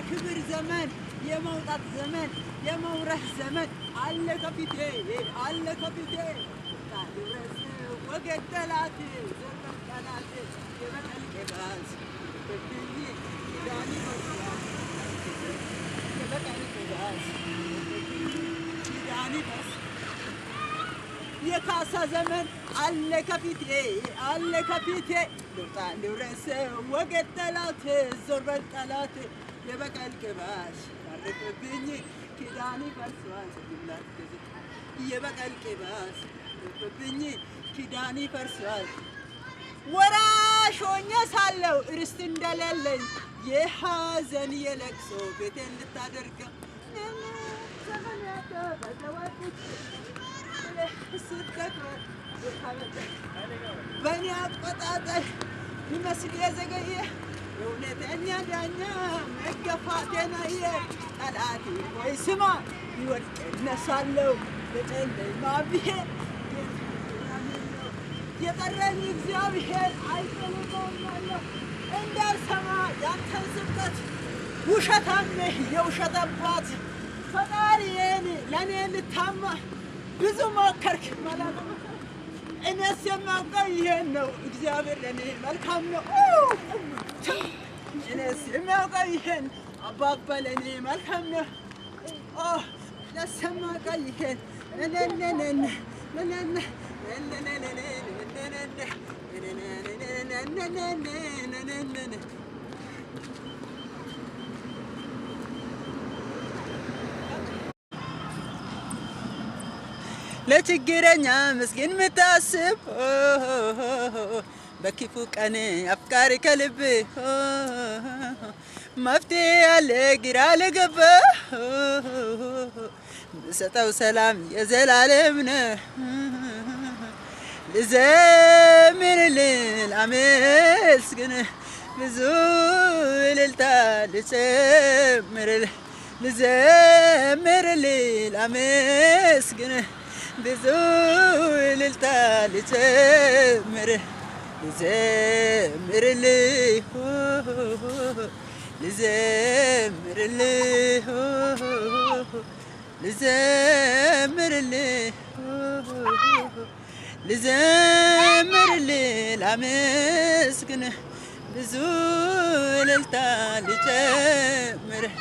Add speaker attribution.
Speaker 1: የክብር ዘመን የመውጣት ዘመን የመውረስ ዘመን አለ ከፊቴ ታድረስ ወገን ጠላት ዘመን ጠላት የበቀል ቅባት በብኝ ዳኒ መስዋዕት የበቀል ቅባት ዳኒ መስዋዕት የካሳ ዘመን አለ ከፊቴ ልውጣ ልውረስ ወገን ጠላት ዞርበል ጠላት የበቀል ቅባት ያረፈብኝ ኪዳን ይፈርሳል የበቀል ቅባት ያረፈብኝ ኪዳን ይፈርሳል ወራሽ ሆኜ ሳለሁ ርስት እንደሌለኝ የሐዘን የለቅሶ ቤቴን ልታደርገው በእኔ አቆጣጠር ይመስል የዘገየ እውነተኛ ዳኛ መገፋቴን አየ ጠላቴ ሆይ ስማ ይወድቅ እነሳለሁ በጨለማ ብሄድ የጠራኝ እግዚአብሔር አይጥለኝም እንዳልሰማ ያንተን ስብከት ውሸታም ነህ የውሸት አባት ፈጣሪዬን ለእኔ ልታማ ብዙ ሞከርክ ማለት ነው እኔስ የማውቀው ይሄን ነው እግዚአብሔር ለእኔ መልካም ነው እኔስ የማውቀው ይሄን አባባ ለእኔ መልካም ነው እኔስ የማውቀው ይሄን ለችግረኛ ምስኪን ምታስብ በክፉ ቀን አፍቃሪ ከልብ መፍትሄ ያለ ግራ ለገባ ሰጠው ሰላም የዘላለም ነው ልዘምርልህ ላመስግን ብዙ እልልታ ልጨምርልህ ልዘምርልህ ላመስግን ብዙ እልልታ ልጨምርልህ ልዘምርልህ ላመስግን ብዙ እልልታ ልጨምርልህ